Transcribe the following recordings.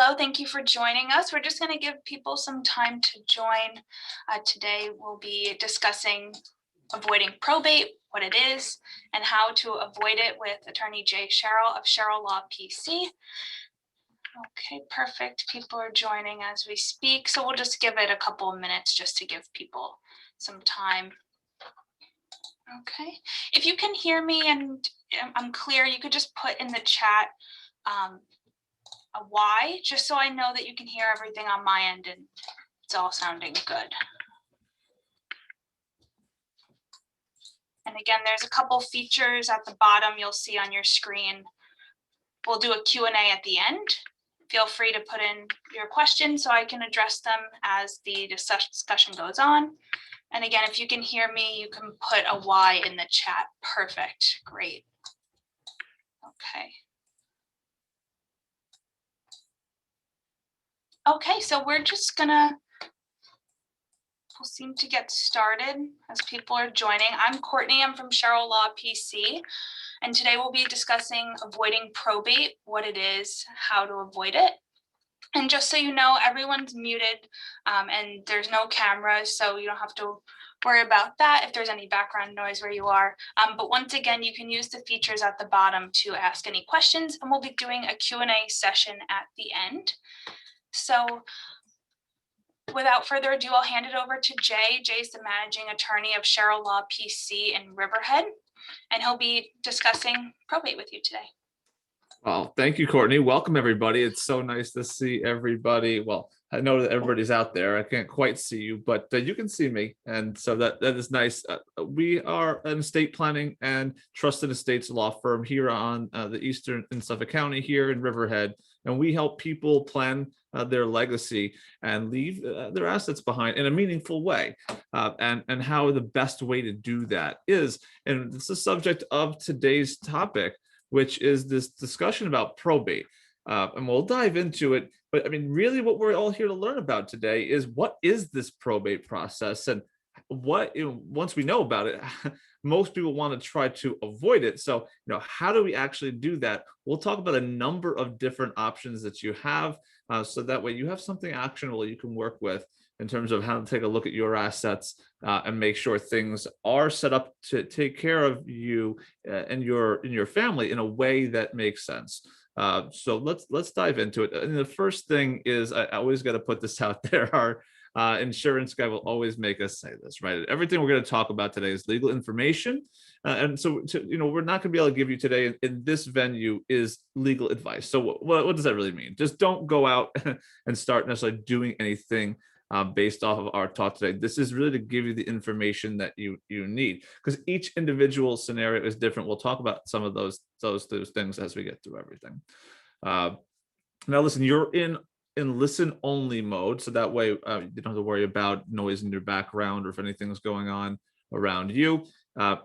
Hello, thank you for joining us. We're just going to give people some time to join. Today we'll be discussing avoiding probate, what it is, and how to avoid it with attorney Sheryll of Sheryll Law PC. Okay, perfect. People are joining as we speak, so we'll just give it a couple of minutes just to give people some time. Okay, if you can hear me and I'm clear, you could just put in the chat a Y, just so I know that you can hear everything on my end and it's all sounding good. And again, there's a couple features at the bottom you'll see on your screen. We'll do a Q&A at the end. Feel free to put in your questions so I can address them as the discussion goes on. And again, if you can hear me, you can put a Y in the chat. Perfect, great. Okay. Okay, so we're just gonna seem to get started as people are joining. I'm Courtney, I'm from Sheryll Law PC, and today we'll be discussing avoiding probate, what it is, how to avoid it. And just so you know, everyone's muted and there's no cameras, so you don't have to worry about that if there's any background noise where you are. But once again, you can use the features at the bottom to ask any questions, and we'll be doing a Q&A session at the end. So without further ado, I'll hand it over to Jay. Jay's the managing attorney of Sheryll Law PC in Riverhead, and he'll be discussing probate with you today. Well, thank you, Courtney. Welcome, everybody. It's so nice to see everybody. Well, I know that everybody's out there. I can't quite see you, but you can see me. And so that is nice. We are an estate planning and trusted estates law firm here on the Eastern in Suffolk County here in Riverhead. And we help people plan their legacy and leave their assets behind in a meaningful way. And how the best way to do that is, and it's the subject of today's topic, which is this discussion about probate. And we'll dive into it. But I mean, really what we're all here to learn about today is what is this probate process, and what, once we know about it, most people want to try to avoid it. So, how do we actually do that? We'll talk about a number of different options that you have, so that way you have something actionable you can work with in terms of how to take a look at your assets and make sure things are set up to take care of you and your family in a way that makes sense. So let's dive into it. And the first thing is, I always got to put this out there. Our insurance guy will always make us say this, right? Everything we're going to talk about today is legal information. And so, we're not going to be able to give you today in this venue is legal advice. So what does that really mean? Just don't go out and start necessarily doing anything based off of our talk today. This is really to give you the information that you need, because each individual scenario is different. We'll talk about some of those things as we get through everything. Now, listen, you're in listen only mode, so that way you don't have to worry about noise in your background or if anything's going on around you.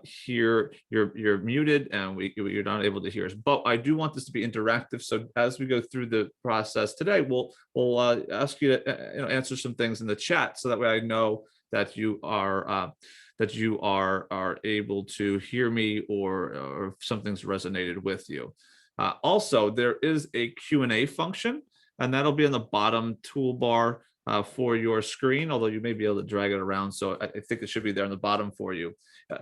Here you're muted and you're not able to hear us, but I do want this to be interactive. So as we go through the process today, we'll ask you to answer some things in the chat, so that way I know that you are able to hear me, or if something's resonated with you. Also, there is a Q&A function, and that'll be on the bottom toolbar for your screen, although you may be able to drag it around. So I think it should be there on the bottom for you.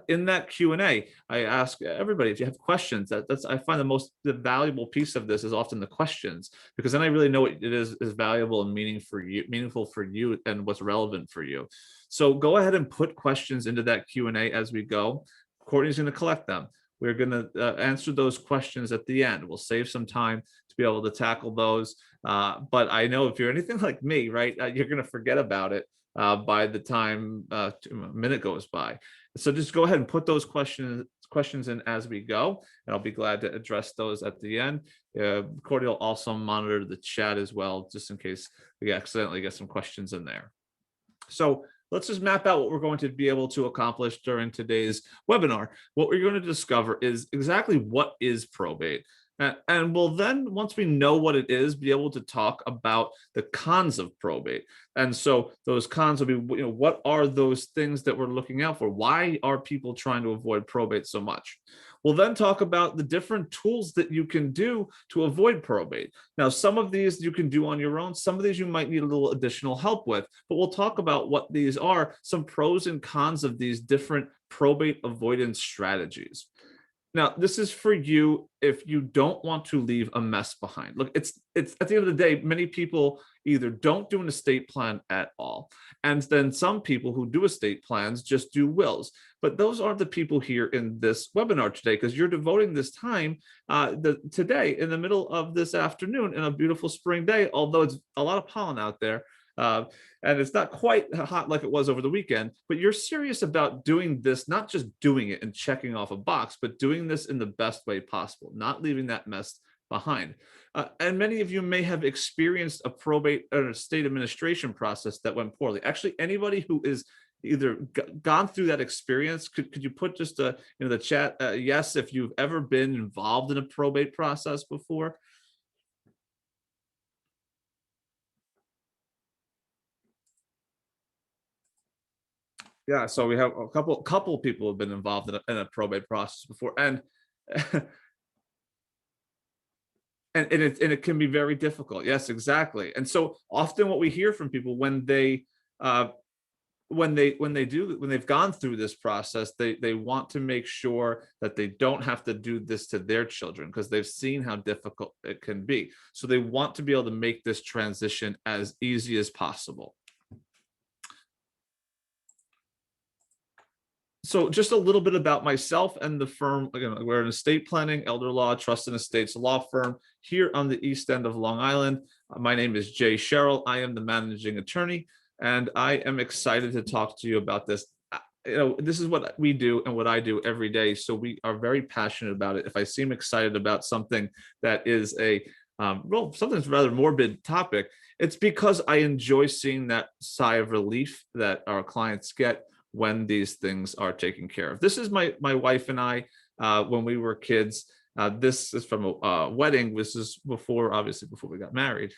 In that Q&A, I ask everybody, if you have questions, I find the valuable piece of this is often the questions, because then I really know what it is valuable and meaningful for you and what's relevant for you. So go ahead and put questions into that Q&A as we go. Courtney's going to collect them. We're going to answer those questions at the end. We'll save some time to be able to tackle those. But I know if you're anything like me, right, you're going to forget about it by the time a minute goes by. So just go ahead and put those questions in as we go, and I'll be glad to address those at the end. Courtney will also monitor the chat as well, just in case we accidentally get some questions in there. So let's just map out what we're going to be able to accomplish during today's webinar. What we're going to discover is exactly what is probate. And we'll then, once we know what it is, be able to talk about the cons of probate. And so those cons will be, what are those things that we're looking out for? Why are people trying to avoid probate so much? We'll then talk about the different tools that you can do to avoid probate. Now, some of these you can do on your own. Some of these you might need a little additional help with, but we'll talk about what these are, some pros and cons of these different probate avoidance strategies. Now, this is for you if you don't want to leave a mess behind. Look, it's at the end of the day, many people either don't do an estate plan at all, and then some people who do estate plans just do wills. But those aren't the people here in this webinar today, because you're devoting this time today in the middle of this afternoon in a beautiful spring day, although it's a lot of pollen out there. Uh, and it's not quite hot like it was over the weekend, but you're serious about doing this, not just doing it and checking off a box, but doing this in the best way possible, not leaving that mess behind. And many of you may have experienced a probate or estate administration process that went poorly. Actually, anybody who is either gone through that experience, could you put just the chat, yes, if you've ever been involved in a probate process before? Yeah, so we have a couple people have been involved in a probate process before, and it can be very difficult. Yes, exactly. And so often what we hear from people when they've gone through this process, they want to make sure that they don't have to do this to their children, because they've seen how difficult it can be. So they want to be able to make this transition as easy as possible. So just a little bit about myself and the firm. Again, we're an estate planning, elder law, trust and estates law firm here on the east end of Long Island. My name is Jay Sheryll. I am the managing attorney, and I am excited to talk to you about this. This is what we do and what I do every day. So we are very passionate about it. If I seem excited about something that is something that's rather morbid topic, it's because I enjoy seeing that sigh of relief that our clients get when these things are taken care of. This is my wife and I when we were kids. This is from a wedding. This is obviously before we got married.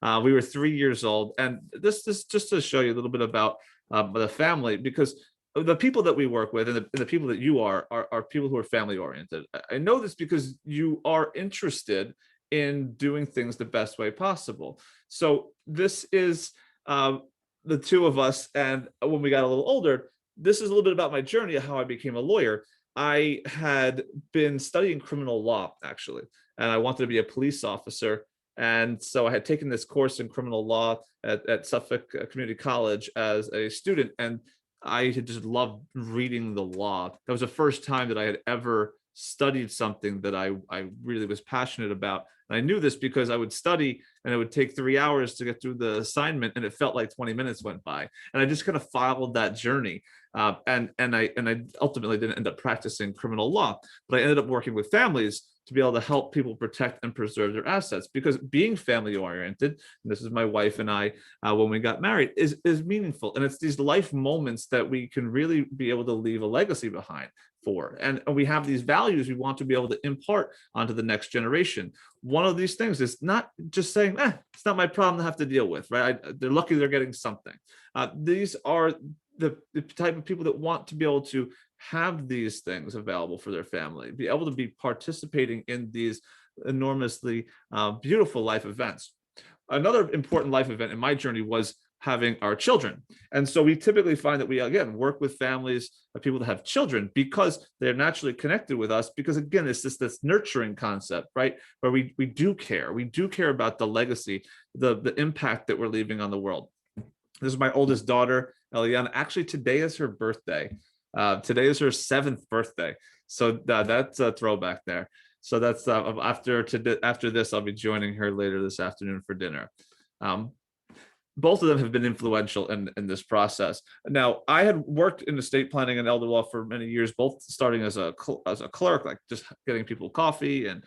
We were 3 years old, and this just to show you a little bit about the family, because the people that we work with and the people that you are people who are family oriented. I know this because you are interested in doing things the best way possible. So this is the two of us, and when we got a little older, this is a little bit about my journey of how I became a lawyer. I had been studying criminal law, actually, and I wanted to be a police officer. And so I had taken this course in criminal law at Suffolk Community College as a student, and I had just loved reading the law. That was the first time that I had ever studied something that I really was passionate about. And I knew this because I would study and it would take 3 hours to get through the assignment, and it felt like 20 minutes went by. And I just kind of followed that journey. And I ultimately didn't end up practicing criminal law, but I ended up working with families to be able to help people protect and preserve their assets, because being family oriented, and this is my wife and I when we got married, is meaningful. And it's these life moments that we can really be able to leave a legacy behind for. And we have these values we want to be able to impart onto the next generation. One of these things is not just saying, it's not my problem to have to deal with, right? They're lucky they're getting something. These are the type of people that want to be able to have these things available for their family, be able to be participating in these enormously beautiful life events. Another important life event in my journey was having our children. And so we typically find that we, again, work with families of people that have children because they're naturally connected with us, because, again, it's this nurturing concept, right? Where we do care. We do care about the legacy, the impact that we're leaving on the world. This is my oldest daughter, Eliana. Actually, today is her birthday. Today is her 7th birthday. So that's a throwback there. So that's after this, I'll be joining her later this afternoon for dinner. Both of them have been influential in this process. Now, I had worked in estate planning and elder law for many years, both starting as a clerk, like just getting people coffee and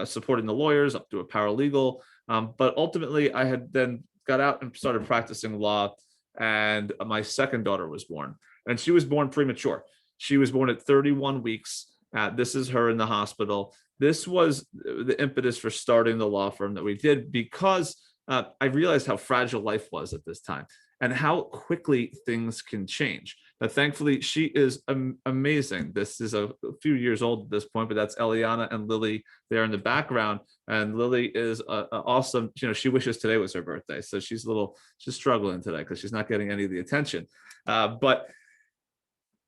supporting the lawyers, up to a paralegal. But ultimately, I had then got out and started practicing law, and my second daughter was born, and she was born premature. She was born at 31 weeks. This is her in the hospital. this was the impetus for starting the law firm that we did, because I realized how fragile life was at this time and how quickly things can change. But thankfully, she is amazing. This is a few years old at this point, but that's Eliana and Lily there in the background. And Lily is awesome. She wishes today was her birthday, so she's struggling today because she's not getting any of the attention. But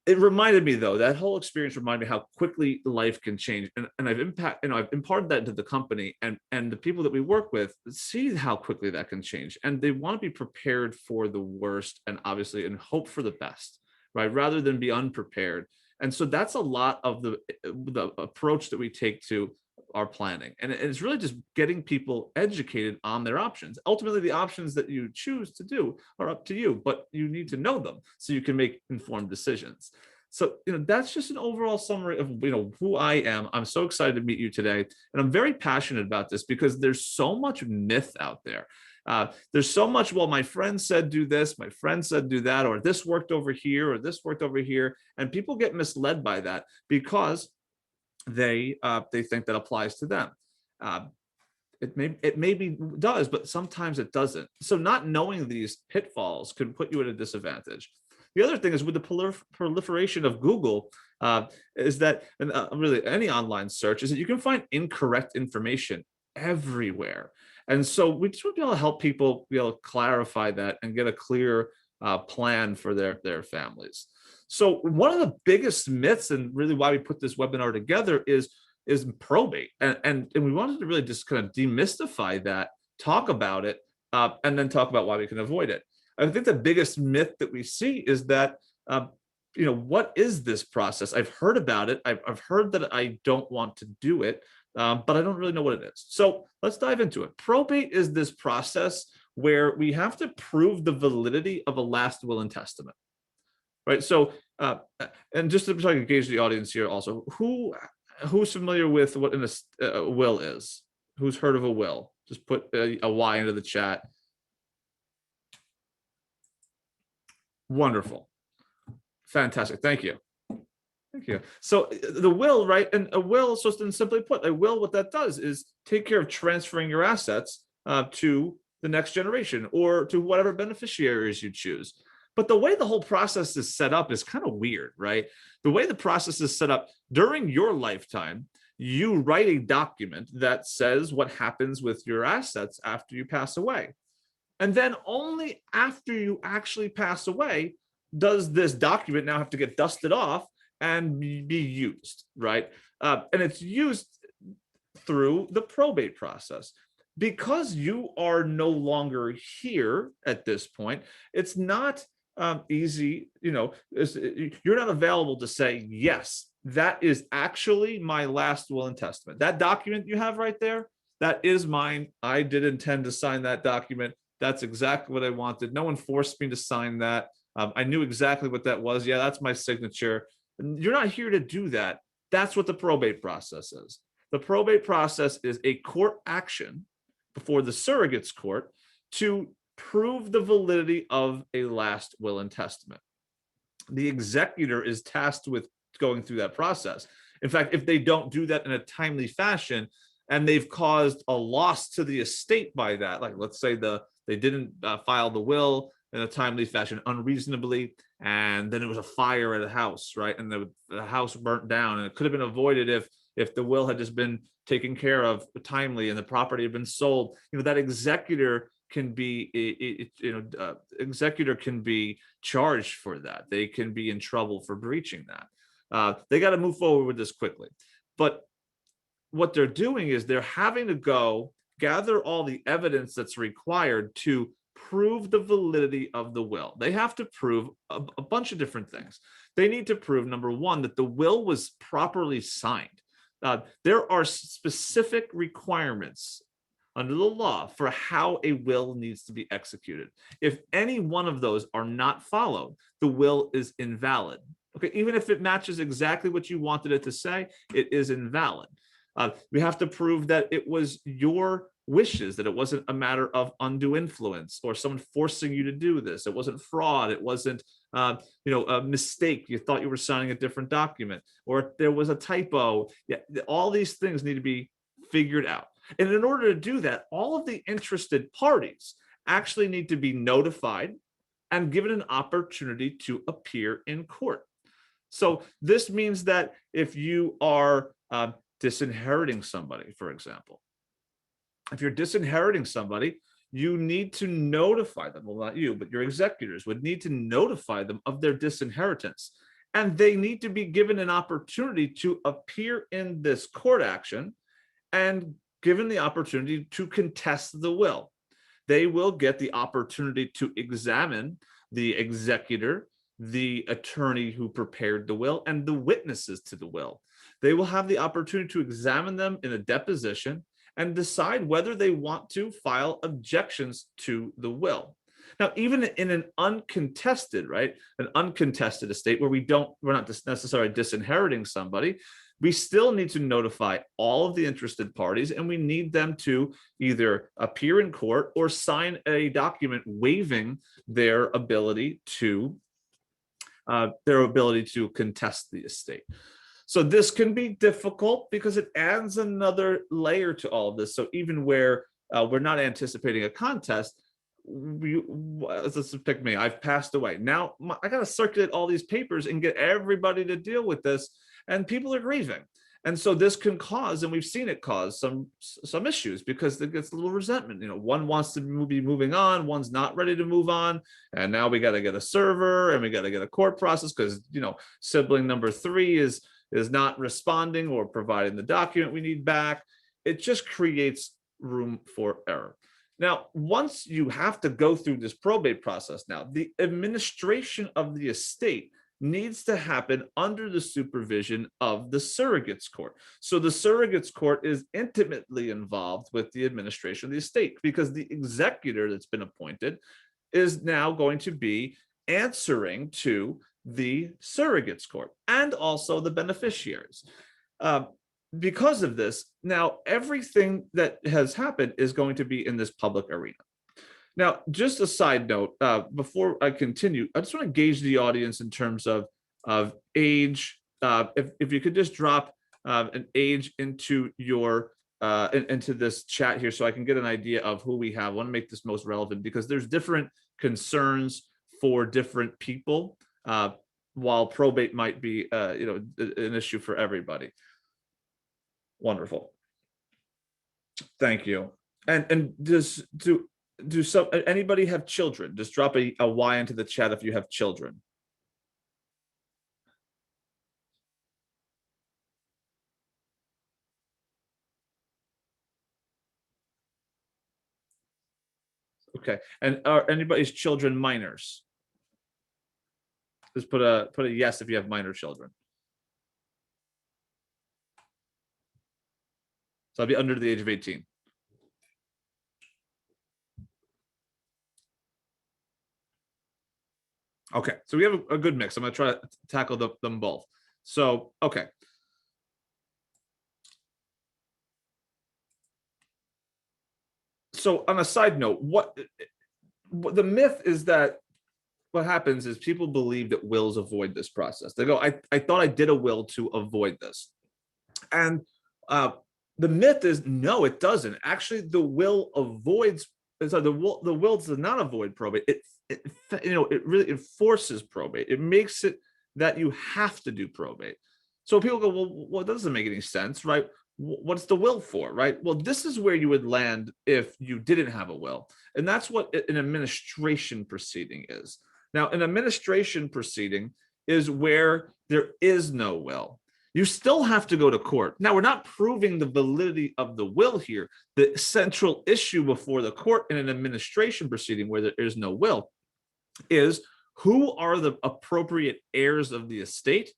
it reminded me, though, that whole experience reminded me how quickly life can change, and I've imparted that into the company, and the people that we work with see how quickly that can change, and they want to be prepared for the worst, and obviously, and hope for the best, right, rather than be unprepared. And so that's a lot of the approach that we take to our planning, and it's really just getting people educated on their options. Ultimately, the options that you choose to do are up to you, but you need to know them so you can make informed decisions. So that's just an overall summary of who I am. I'm so excited to meet you today, and I'm very passionate about this because there's so much myth out there. There's so much, well, my friend said do this, my friend said do that, or this worked over here, or this worked over here, and people get misled by that because they think that applies to them. It maybe does, but sometimes it doesn't. So not knowing these pitfalls can put you at a disadvantage. The other thing is, with the proliferation of Google, is that, and really any online search, is that you can find incorrect information everywhere. And so we just want to be able to help people be able to clarify that and get a clear plan for their families. So one of the biggest myths, and really why we put this webinar together, is probate, and we wanted to really just kind of demystify that, talk about it, and then talk about why we can avoid it. I think the biggest myth that we see is that what is this process? I've heard about it. I've heard that I don't want to do it, but I don't really know what it is. So let's dive into it. Probate is this process where we have to prove the validity of a last will and testament. Right. So, and just to try to engage the audience here, also, who's familiar with what a will is? Who's heard of a will? Just put a Y into the chat. Wonderful, fantastic. Thank you. Thank you. So the will, right? And a will, so simply put, a will, what that does is take care of transferring your assets to the next generation or to whatever beneficiaries you choose. But the way the whole process is set up is kind of weird, right? The way the process is set up, during your lifetime, you write a document that says what happens with your assets after you pass away. And then only after you actually pass away does this document now have to get dusted off and be used, right? And it's used through the probate process. Because you are no longer here at this point, it's not easy, you're not available to say, yes, that is actually my last will and testament. That document you have right there, that is mine. I did intend to sign that document. That's exactly what I wanted. No one forced me to sign that. I knew exactly what that was. Yeah, that's my signature. You're not here to do that. That's what the probate process is. The probate process is a court action before the surrogate's court to prove the validity of a last will and testament. The executor is tasked with going through that process. In fact, if they don't do that in a timely fashion, and they've caused a loss to the estate by that, like let's say they didn't file the will in a timely fashion unreasonably, and then it was a fire at a house, right? And the house burnt down, and it could have been avoided if the will had just been taken care of timely and the property had been sold. That executor can be executor can be charged for that. They can be in trouble for breaching that. They got to move forward with this quickly. But what they're doing is they're having to go gather all the evidence that's required to prove the validity of the will. They have to prove a bunch of different things. They need to prove, number one, that the will was properly signed. There are specific requirements under the law for how a will needs to be executed. If any one of those are not followed, the will is invalid. Okay, even if it matches exactly what you wanted it to say, it is invalid. We have to prove that it was your wishes, that it wasn't a matter of undue influence or someone forcing you to do this. It wasn't fraud. It wasn't, a mistake. You thought you were signing a different document, or there was a typo. Yeah, all these things need to be figured out. And in order to do that, all of the interested parties actually need to be notified and given an opportunity to appear in court. So this means that if you are disinheriting somebody, for example, if you're disinheriting somebody, you need to notify them. Well, not you, but your executors would need to notify them of their disinheritance. And they need to be given an opportunity to appear in this court action and given the opportunity to contest the will. They will get the opportunity to examine the executor, the attorney who prepared the will, and the witnesses to the will. They will have the opportunity to examine them in a deposition and decide whether they want to file objections to the will. Now, even in an uncontested, right, an uncontested estate where we're not necessarily disinheriting somebody, we still need to notify all of the interested parties, and we need them to either appear in court or sign a document waiving their ability to contest the estate. So this can be difficult because it adds another layer to all of this. So even where we're not anticipating a contest, let's pick me. I've passed away. Now I got to circulate all these papers and get everybody to deal with this, and people are grieving. And so this can cause, and we've seen it cause some issues because it gets a little resentment. One wants to be moving on, one's not ready to move on, and now we got to get a server and we got to get a court process because sibling number 3 is not responding or providing the document we need back. It just creates room for error. Now, once you have to go through this probate process, now the administration of the estate needs to happen under the supervision of the surrogates court. So the surrogates court is intimately involved with the administration of the estate because the executor that's been appointed is now going to be answering to the surrogates court and also the beneficiaries. Because of this, now everything that has happened is going to be in this public arena. Now, just a side note, before I continue, I just want to gauge the audience in terms of age. If you could just drop an age into your into this chat here so I can get an idea of who we have. I want to make this most relevant because there's different concerns for different people, while probate might be an issue for everybody. Wonderful. Thank you. And do anybody have children? Just drop a Y into the chat if you have children. Okay, and are anybody's children minors? Just put a yes if you have minor children. So I'll be under the age of 18. Okay, so we have a good mix. I'm going to try to tackle them both. So, okay. So on a side note, what the myth is that what happens is people believe that wills avoid this process. They go, I thought I did a will to avoid this. And the myth is, no, it doesn't. Actually, the will avoids, so the will does not avoid probate. It really enforces probate. It makes it that you have to do probate. So people go, well, that doesn't make any sense, right? What's the will for, right? Well, this is where you would land if you didn't have a will. And that's what an administration proceeding is. Now, an administration proceeding is where there is no will. You still have to go to court. Now, we're not proving the validity of the will here. The central issue before the court in an administration proceeding where there is no will is who are the appropriate heirs of the estate?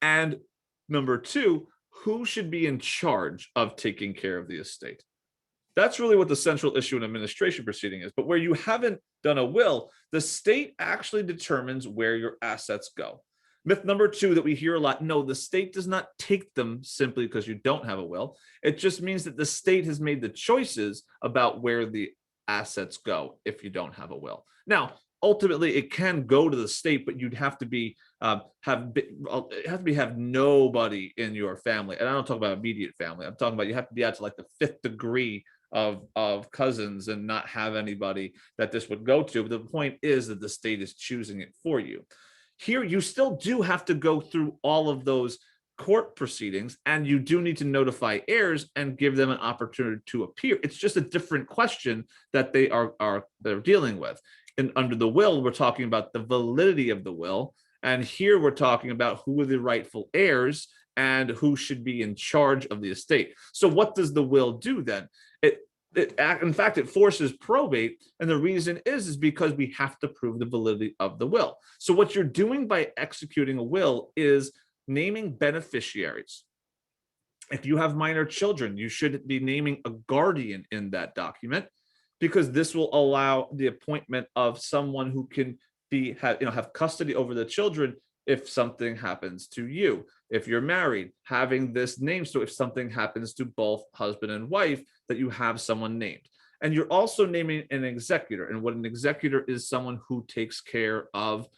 And number 2, who should be in charge of taking care of the estate? That's really what the central issue in administration proceeding is. But where you haven't done a will, the state actually determines where your assets go. Myth number two that we hear a lot: no, the state does not take them simply because you don't have a will. It just means that the state has made the choices about where the assets go if you don't have a will. Now, ultimately, it can go to the state, but you'd have to be have nobody in your family. And I don't talk about immediate family. I'm talking about you have to be out to like the fifth degree of cousins and not have anybody that this would go to. But the point is that the state is choosing it for you. Here, you still do have to go through all of those court proceedings, and you do need to notify heirs and give them an opportunity to appear. It's just a different question that they're dealing with. And under the will, we're talking about the validity of the will. And here we're talking about who are the rightful heirs and who should be in charge of the estate. So what does the will do then? In fact, it forces probate. And the reason is because we have to prove the validity of the will. So what you're doing by executing a will is naming beneficiaries. If you have minor children, you should be naming a guardian in that document, because this will allow the appointment of someone who can have custody over the children if something happens to you. If you're married, having this name, so if something happens to both husband and wife, that you have someone named. And you're also naming an executor. And what an executor is, someone who takes care of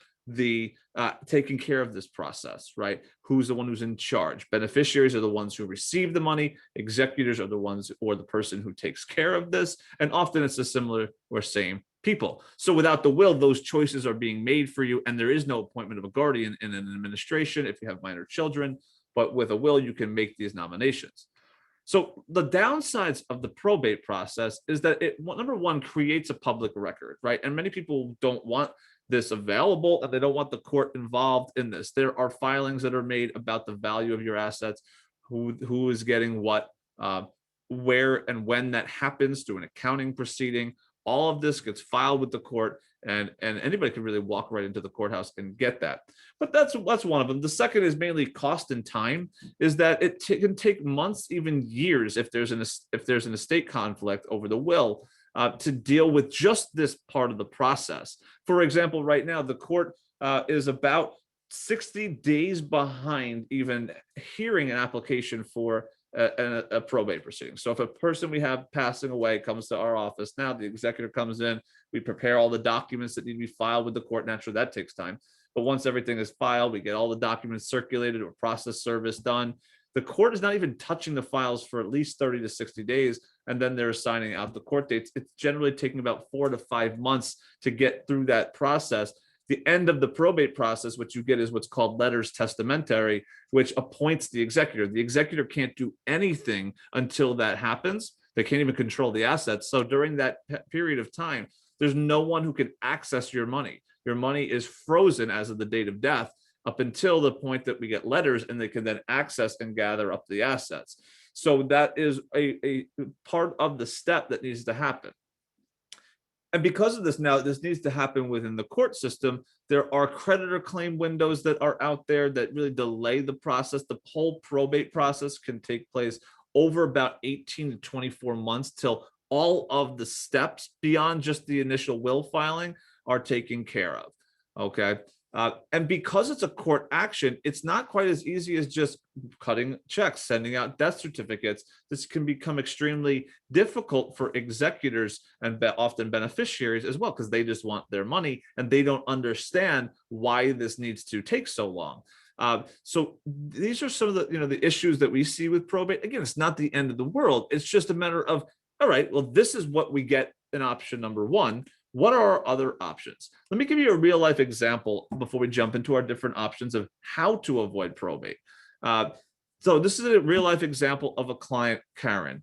taking care of this process, right? Who's the one who's in charge? Beneficiaries are the ones who receive the money. Executors are the ones, or the person who takes care of this. And often it's a similar or same people. So without the will, those choices are being made for you, and there is no appointment of a guardian in an administration if you have minor children. But with a will, you can make these nominations. So the downsides of the probate process is that it, number one, creates a public record, right? And many people don't want this available, and they don't want the court involved in this. There are filings that are made about the value of your assets, who is getting what, where and when that happens through an accounting proceeding. All of this gets filed with the court, and anybody can really walk right into the courthouse and get that. But that's one of them. The second is mainly cost and time, is that it can take months, even years, if there's an estate conflict over the will, to deal with just this part of the process. For example, right now, the court is about 60 days behind even hearing an application for a probate proceeding. So if a person we have passing away comes to our office now, the executor comes in, we prepare all the documents that need to be filed with the court. Naturally, that takes time. But once everything is filed, we get all the documents circulated or process service done. The court is not even touching the files for at least 30 to 60 days, and then they're assigning out the court dates. It's generally taking about 4 to 5 months to get through that process. The end of the probate process, what you get is what's called letters testamentary, which appoints the executor. The executor can't do anything until that happens. They can't even control the assets. So during that period of time, there's no one who can access your money. Your money is frozen as of the date of death up until the point that we get letters, and they can then access and gather up the assets. So that is a part of the step that needs to happen. And because of this, now this needs to happen within the court system. There are creditor claim windows that are out there that really delay the process. The whole probate process can take place over about 18 to 24 months till all of the steps beyond just the initial will filing are taken care of. Okay. And because it's a court action, it's not quite as easy as just cutting checks, sending out death certificates. This can become extremely difficult for executors and often beneficiaries as well, because they just want their money and they don't understand why this needs to take so long. So these are some of the issues that we see with probate. Again, it's not the end of the world. It's just a matter of, all right, well, this is what we get in option number one. What are our other options? Let me give you a real life example before we jump into our different options of how to avoid probate. So this is a real life example of a client, Karen.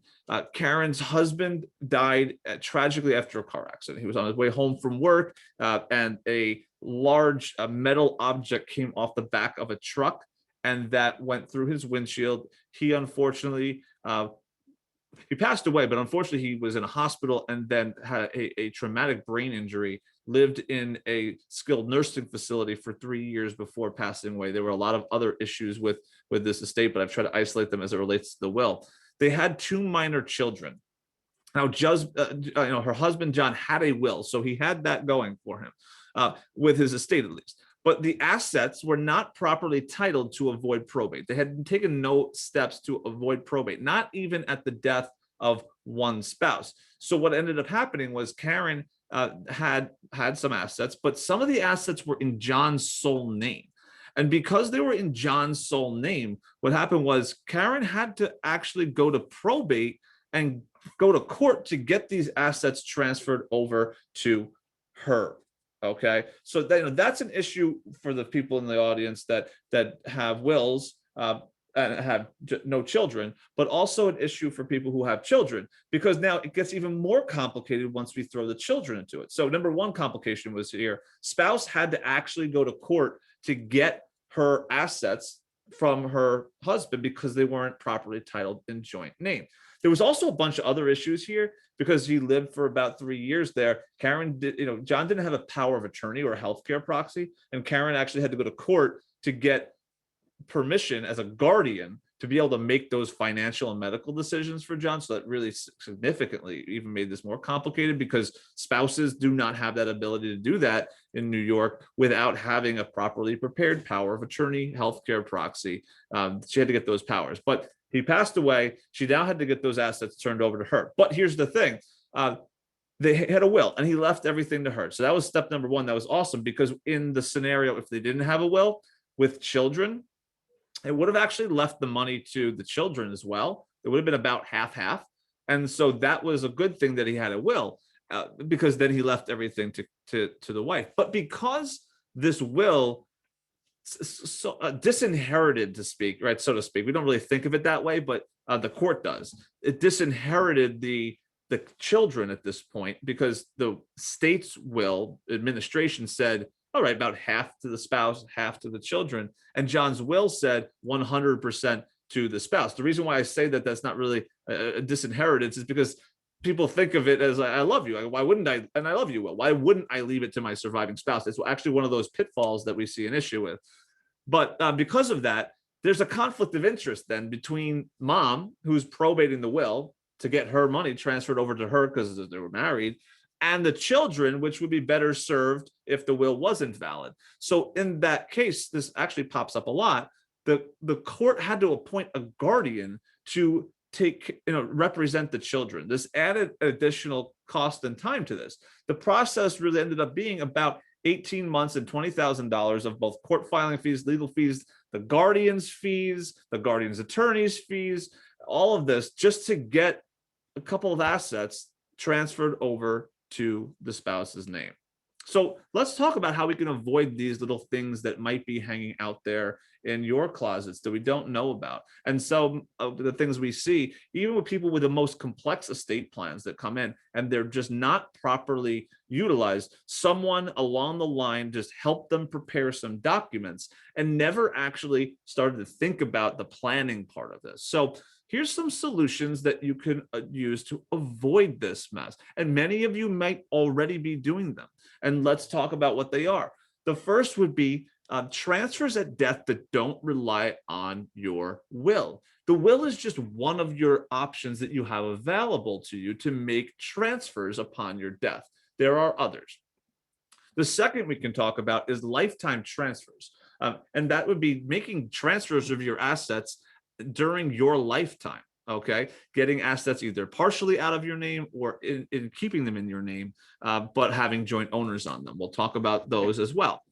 Karen's husband died tragically after a car accident. He was on his way home from work, and a large metal object came off the back of a truck, and that went through his windshield. He unfortunately he passed away, but unfortunately he was in a hospital and then had a traumatic brain injury, lived in a skilled nursing facility for 3 years before passing away. There were a lot of other issues with this estate, but I've tried to isolate them as it relates to the will. They had 2 minor children. Now, her husband, John, had a will, so he had that going for him with his estate at least. but the assets were not properly titled to avoid probate. They had taken no steps to avoid probate, not even at the death of one spouse. So what ended up happening was Karen had some assets, but some of the assets were in John's sole name. And because they were in John's sole name, what happened was Karen had to actually go to probate and go to court to get these assets transferred over to her. Okay, so that's an issue for the people in the audience that have wills and have no children, but also an issue for people who have children, because now it gets even more complicated once we throw the children into it. So number one complication was here: spouse had to actually go to court to get her assets from her husband because they weren't properly titled in joint name. There was also a bunch of other issues here because he lived for about 3 years there. Karen did, John didn't have a power of attorney or a healthcare proxy, and Karen actually had to go to court to get permission as a guardian to be able to make those financial and medical decisions for John. So that really significantly even made this more complicated, because spouses do not have that ability to do that in New York without having a properly prepared power of attorney, healthcare proxy. She had to get those powers, but he passed away. She now had to get those assets turned over to her. But here's the thing. They had a will and he left everything to her. So that was step number one. That was awesome, because in the scenario, if they didn't have a will with children, it would have actually left the money to the children as well. It would have been about half. And so that was a good thing that he had a will, because then he left everything to the wife. But because this will disinherited, to speak, right, so to speak, we don't really think of it that way, but the court does. It disinherited the children at this point, because the state's will administration said, all right, about half to the spouse, half to the children. And John's will said 100% to the spouse. The reason why I say that that's not really a disinheritance is because people think of it as, I love you. Why wouldn't I? And I love you, Will. Why wouldn't I leave it to my surviving spouse? It's actually one of those pitfalls that we see an issue with. But because of that, there's a conflict of interest then between mom, who's probating the will to get her money transferred over to her because they were married, and the children, which would be better served if the will wasn't valid. So in that case, this actually pops up a lot. The court had to appoint a guardian to represent the children. This added additional cost and time to this. The process really ended up being about 18 months and $20,000 of both court filing fees, legal fees, the guardian's fees, the guardian's attorney's fees, all of this just to get a couple of assets transferred over to the spouse's name. So let's talk about how we can avoid these little things that might be hanging out there in your closets that we don't know about. And some of the things we see, even with people with the most complex estate plans that come in and they're just not properly utilized, someone along the line just helped them prepare some documents and never actually started to think about the planning part of this. So here's some solutions that you can use to avoid this mess. And many of you might already be doing them. And let's talk about what they are. The first would be transfers at death that don't rely on your will. The will is just one of your options that you have available to you to make transfers upon your death. There are others. The second we can talk about is lifetime transfers. And that would be making transfers of your assets during your lifetime. Okay, getting assets either partially out of your name or in keeping them in your name, but having joint owners on them. We'll talk about those as well.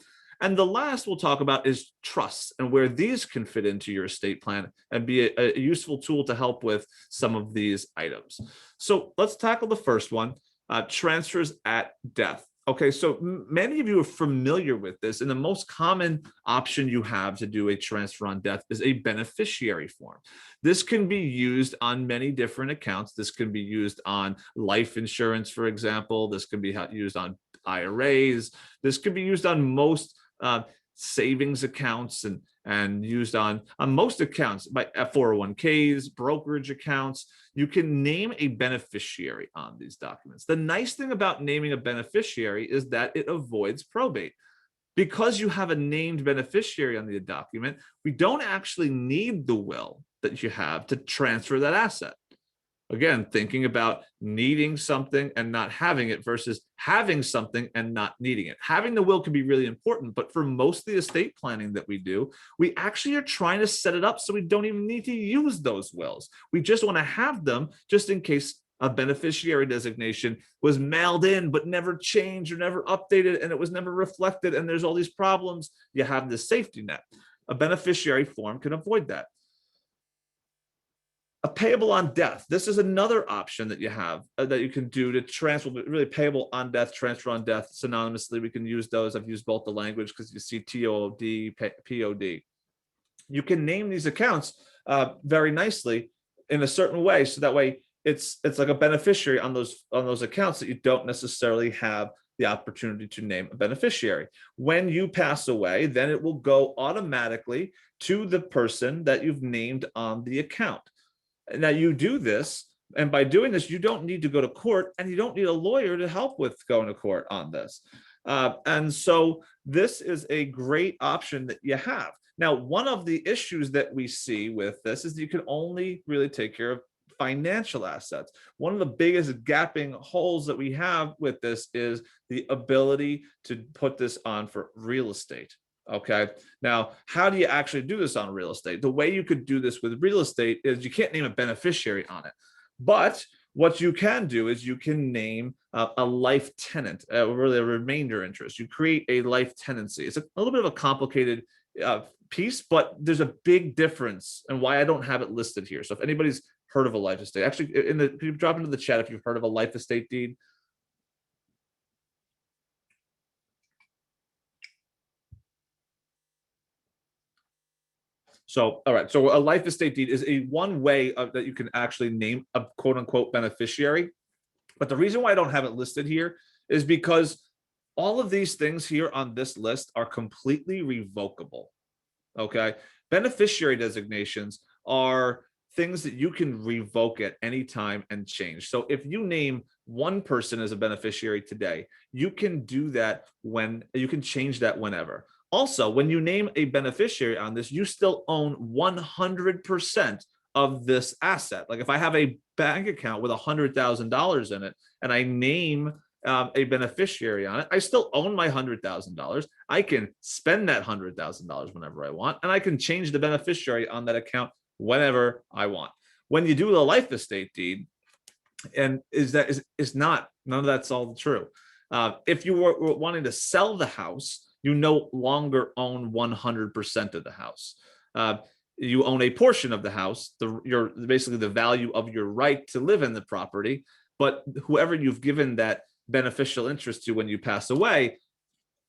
And the last we'll talk about is trusts and where these can fit into your estate plan and be a useful tool to help with some of these items. So let's tackle the first one, transfers at death. Okay, so many of you are familiar with this, and the most common option you have to do a transfer on death is a beneficiary form. This can be used on many different accounts. This can be used on life insurance, for example. This can be used on IRAs. This can be used on most savings accounts and used on most accounts by 401ks, brokerage accounts. You can name a beneficiary on these documents. The nice thing about naming a beneficiary is that it avoids probate. Because you have a named beneficiary on the document, we don't actually need the will that you have to transfer that asset. Again, thinking about needing something and not having it versus having something and not needing it. Having the will can be really important, but for most of the estate planning that we do, we actually are trying to set it up so we don't even need to use those wills. We just want to have them just in case a beneficiary designation was mailed in but never changed or never updated, and it was never reflected, and there's all these problems. You have this safety net. A beneficiary form can avoid that. A payable on death. This is another option that you have that you can do to transfer, really payable on death, transfer on death synonymously. We can use those. I've used both the language because you see TOD, POD. You can name these accounts very nicely in a certain way, so that way it's like a beneficiary on those accounts that you don't necessarily have the opportunity to name a beneficiary. When you pass away, then it will go automatically to the person that you've named on the account. Now you do this, and by doing this, you don't need to go to court, and you don't need a lawyer to help with going to court on this. And so this is a great option that you have. Now, one of the issues that we see with this is that you can only really take care of financial assets. One of the biggest gapping holes that we have with this is the ability to put this on for real estate. Okay. Now, how do you actually do this on real estate? The way you could do this with real estate is you can't name a beneficiary on it. But what you can do is you can name a life tenant, really a remainder interest. You create a life tenancy. It's a little bit of a complicated piece, but there's a big difference and why I don't have it listed here. So if anybody's heard of a life estate, actually, if you drop into the chat if you've heard of a life estate deed. So, all right. So a life estate deed is a one way that you can actually name a quote unquote beneficiary. But the reason why I don't have it listed here is because all of these things here on this list are completely revocable. Okay. Beneficiary designations are things that you can revoke at any time and change. So if you name one person as a beneficiary today, you can do that when you can change that whenever. Also, when you name a beneficiary on this, you still own 100% of this asset. Like if I have a bank account with $100,000 in it and I name a beneficiary on it, I still own my $100,000. I can spend that $100,000 whenever I want, and I can change the beneficiary on that account whenever I want. When you do a life estate deed, and is not, none of that's all true. If you were wanting to sell the house, you no longer own 100% of the house. You own a portion of the house, you're basically the value of your right to live in the property, but whoever you've given that beneficial interest to when you pass away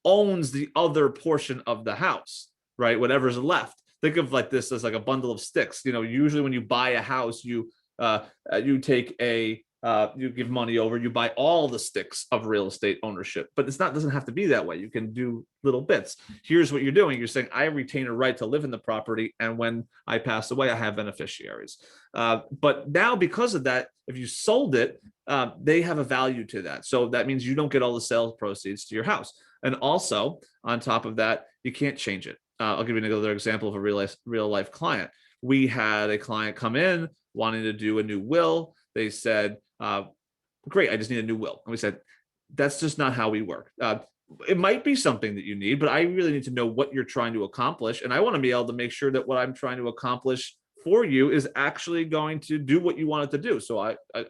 owns the other portion of the house, right? Whatever's left. Think of like this as like a bundle of sticks. You know, usually when you buy a house, you take you give money over, you buy all the sticks of real estate ownership, but doesn't have to be that way. You can do little bits. Here's what you're doing. You're saying, I retain a right to live in the property, and when I pass away, I have beneficiaries. But now because of that, if you sold it, they have a value to that. So that means you don't get all the sales proceeds to your house. And also on top of that, you can't change it. I'll give you another example of a real life client. We had a client come in wanting to do a new will. They said, great, I just need a new will. And we said, that's just not how we work. It might be something that you need, but I really need to know what you're trying to accomplish. And I want to be able to make sure that what I'm trying to accomplish for you is actually going to do what you want it to do. So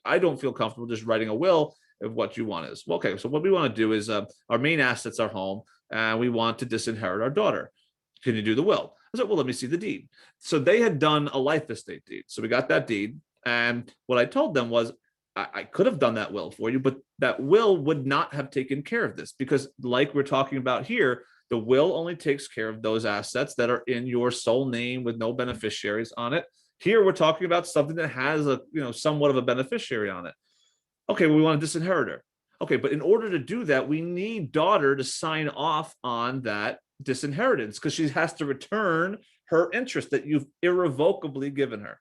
I don't feel comfortable just writing a will of what you want is. Well, okay, so what we want to do is our main assets are home, and we want to disinherit our daughter. Can you do the will? I said, well, let me see the deed. So they had done a life estate deed. So we got that deed. And what I told them was, I could have done that will for you, but that will would not have taken care of this, because like we're talking about here, the will only takes care of those assets that are in your sole name with no beneficiaries on it. Here we're talking about something that has a somewhat of a beneficiary on it. Okay, we want to disinherit her. Okay, but in order to do that, we need daughter to sign off on that disinheritance, because she has to return her interest that you've irrevocably given her.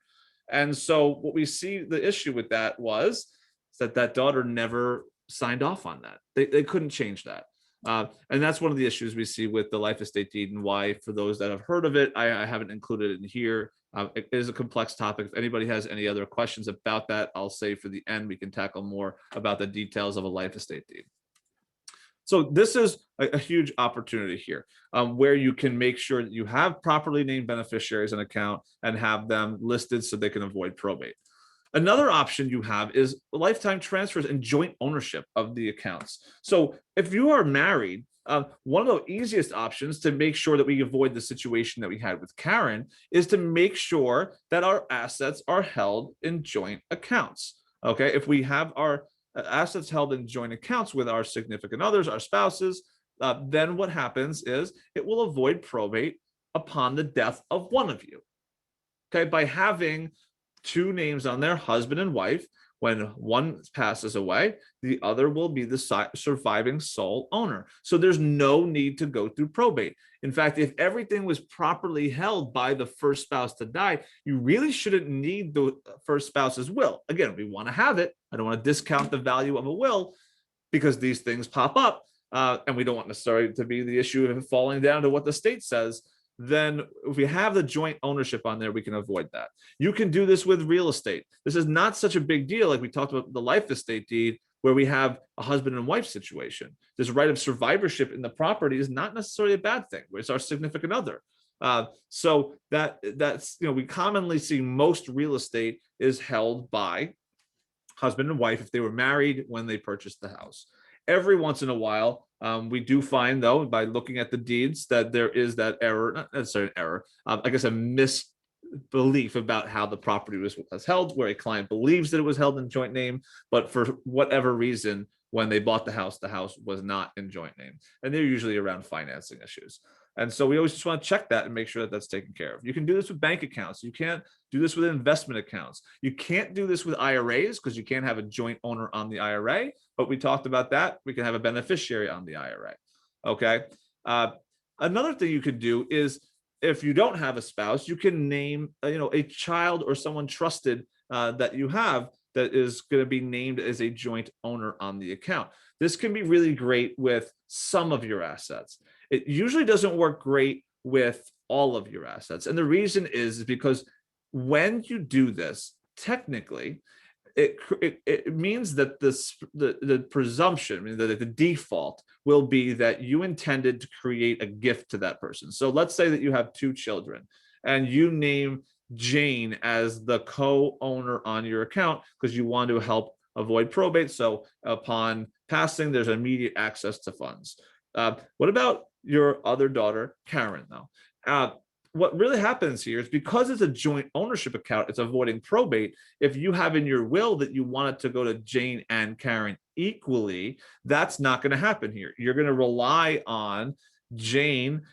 And so what we see the issue with that was that daughter never signed off on that. They couldn't change that. And that's one of the issues we see with the life estate deed, and why, for those that have heard of it, I haven't included it in here. It is a complex topic. If anybody has any other questions about that, I'll save for the end. We can tackle more about the details of a life estate deed. So this is a huge opportunity here, where you can make sure that you have properly named beneficiaries in account and have them listed so they can avoid probate. Another option you have is lifetime transfers and joint ownership of the accounts. So if you are married, one of the easiest options to make sure that we avoid the situation that we had with Karen is to make sure that our assets are held in joint accounts. Okay, if we have our assets held in joint accounts with our significant others, our spouses, then what happens is it will avoid probate upon the death of one of you. Okay, by having two names on there, husband and wife, when one passes away, the other will be the surviving sole owner. So there's no need to go through probate. In fact, if everything was properly held by the first spouse to die, you really shouldn't need the first spouse's will. Again, we want to have it. I don't want to discount the value of a will, because these things pop up, and we don't want necessarily to be the issue of falling down to what the state says. Then if we have the joint ownership on there, we can avoid that. You can do this with real estate. This is not such a big deal. Like we talked about the life estate deed, where we have a husband and wife situation. This right of survivorship in the property is not necessarily a bad thing. It's our significant other. So that's, we commonly see most real estate is held by husband and wife if they were married when they purchased the house. Every once in a while, we do find, though, by looking at the deeds, that there is that error, not necessarily an error, I guess a misbelief about how the property was held, where a client believes that it was held in joint name, but for whatever reason, when they bought the house was not in joint name. And they're usually around financing issues. And so we always just want to check that and make sure that that's taken care of. You can do this with bank accounts. You can't do this with investment accounts. You can't do this with IRAs because you can't have a joint owner on the IRA. But we talked about that. We can have a beneficiary on the IRA. Okay. Another thing you could do is, if you don't have a spouse, you can name a child or someone trusted that you have that is going to be named as a joint owner on the account. This can be really great with some of your assets. It usually doesn't work great with all of your assets. And the reason is because when you do this, technically, it means that the presumption, I mean, the default will be that you intended to create a gift to that person. So let's say that you have two children and you name Jane as the co-owner on your account because you want to help avoid probate. So upon passing, there's immediate access to funds. What about your other daughter, Karen, though? What really happens here is, because it's a joint ownership account, it's avoiding probate. If you have in your will that you want it to go to Jane and Karen equally, that's not going to happen here. You're going to rely on Jane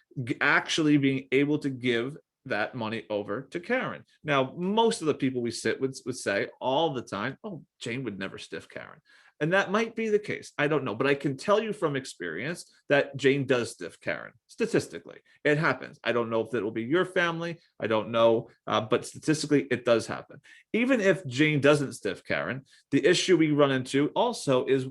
actually being able to give that money over to Karen. Now, most of the people we sit with would say all the time, oh, Jane would never stiff Karen. And that might be the case. I don't know. But I can tell you from experience that Jane does stiff Karen. Statistically, it happens. I don't know if it will be your family. I don't know. But statistically, it does happen. Even if Jane doesn't stiff Karen, the issue we run into also is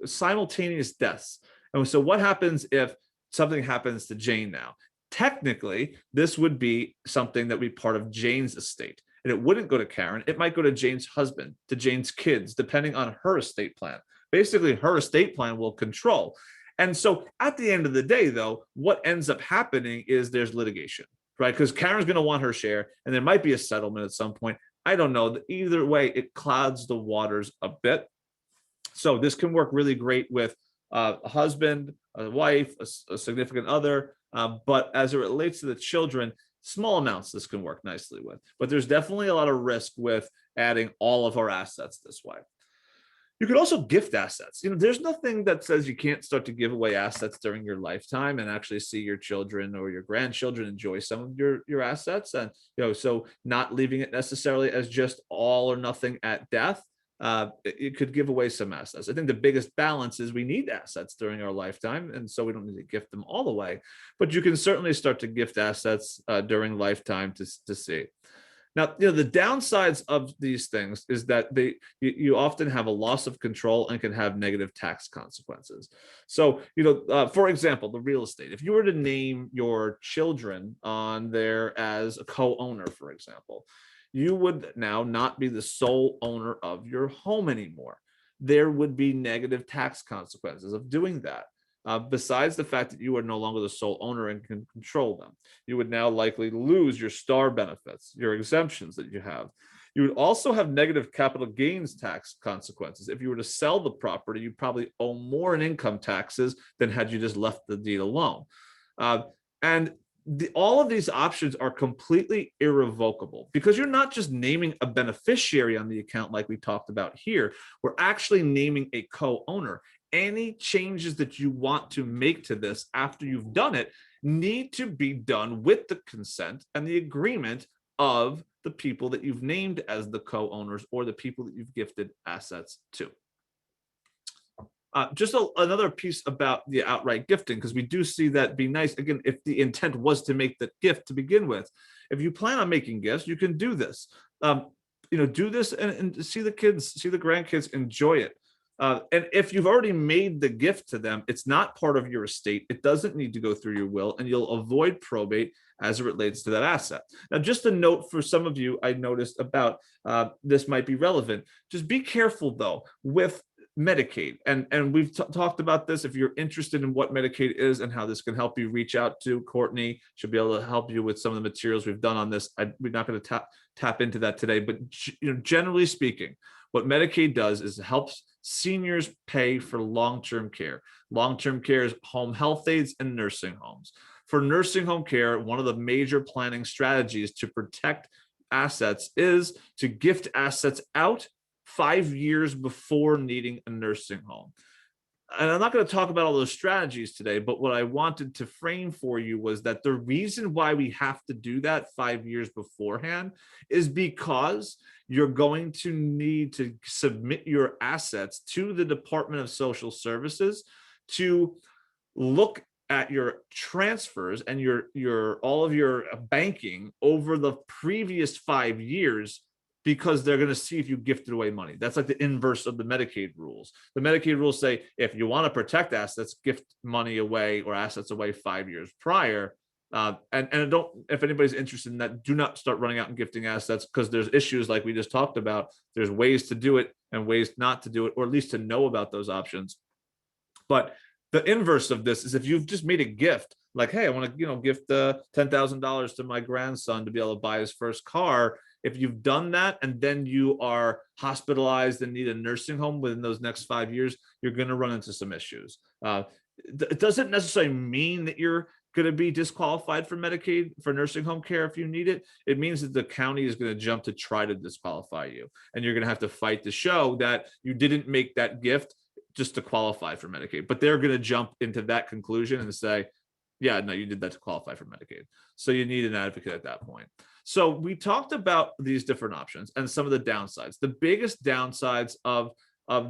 simultaneous deaths. And so what happens if something happens to Jane now? Technically, this would be something that would be part of Jane's estate. And it wouldn't go to Karen. It might go to Jane's husband, to Jane's kids, depending on her estate plan. Basically, her estate plan will control. And so at the end of the day, though, what ends up happening is there's litigation, right? Because Karen's going to want her share, and there might be a settlement at some point. I don't know. Either way, it clouds the waters a bit. So this can work really great with a husband, a wife, a significant other. But as it relates to the children, small amounts this can work nicely with. But there's definitely a lot of risk with adding all of our assets this way. You could also gift assets. There's nothing that says you can't start to give away assets during your lifetime and actually see your children or your grandchildren enjoy some of your assets. And so not leaving it necessarily as just all or nothing at death. It could give away some assets. I think the biggest balance is we need assets during our lifetime, and so we don't need to gift them all away. But you can certainly start to gift assets during lifetime to see. Now, the downsides of these things is that you often have a loss of control and can have negative tax consequences. So, for example, the real estate. If you were to name your children on there as a co-owner, for example, you would now not be the sole owner of your home anymore. There would be negative tax consequences of doing that. Besides the fact that you are no longer the sole owner and can control them, you would now likely lose your STAR benefits, your exemptions that you have. You would also have negative capital gains tax consequences. If you were to sell the property, you probably owe more in income taxes than had you just left the deed alone. And all of these options are completely irrevocable because you're not just naming a beneficiary on the account like we talked about here. We're actually naming a co-owner. Any changes that you want to make to this after you've done it need to be done with the consent and the agreement of the people that you've named as the co-owners or the people that you've gifted assets to. Just another piece about the outright gifting, because we do see that be nice. Again, if the intent was to make the gift to begin with, if you plan on making gifts, you can do this. Do this and see the kids, see the grandkids enjoy it. And if you've already made the gift to them, it's not part of your estate. It doesn't need to go through your will, and you'll avoid probate as it relates to that asset. Now, just a note for some of you, I noticed about this might be relevant. Just be careful, though, with Medicaid. And we've talked about this. If you're interested in what Medicaid is and how this can help you, reach out to Courtney. She'll be able to help you with some of the materials we've done on this. We're not going to tap into that today, but generally speaking, what Medicaid does is it helps seniors pay for long-term care. Long-term care is home health aides and nursing homes. For nursing home care, one of the major planning strategies to protect assets is to gift assets out 5 years before needing a nursing home. And I'm not going to talk about all those strategies today, but what I wanted to frame for you was that the reason why we have to do that 5 years beforehand is because you're going to need to submit your assets to the Department of Social Services to look at your transfers and your all of your banking over the previous 5 years, because they're going to see if you gifted away money. That's like the inverse of the Medicaid rules. The Medicaid rules say if you want to protect assets, gift money away or assets away 5 years prior. And don't, if anybody's interested in that, do not start running out and gifting assets, because there's issues like we just talked about. There's ways to do it and ways not to do it, or at least to know about those options. But the inverse of this is if you've just made a gift, like, hey, I want to, gift $10,000 to my grandson to be able to buy his first car. If you've done that and then you are hospitalized and need a nursing home within those next 5 years, you're going to run into some issues. It doesn't necessarily mean that you're going to be disqualified for Medicaid for nursing home care if you need it. It means that the county is going to jump to try to disqualify you. And you're going to have to fight to show that you didn't make that gift just to qualify for Medicaid. But they're going to jump into that conclusion and say, yeah, no, you did that to qualify for Medicaid. So you need an advocate at that point. So we talked about these different options and some of the downsides. The biggest downsides of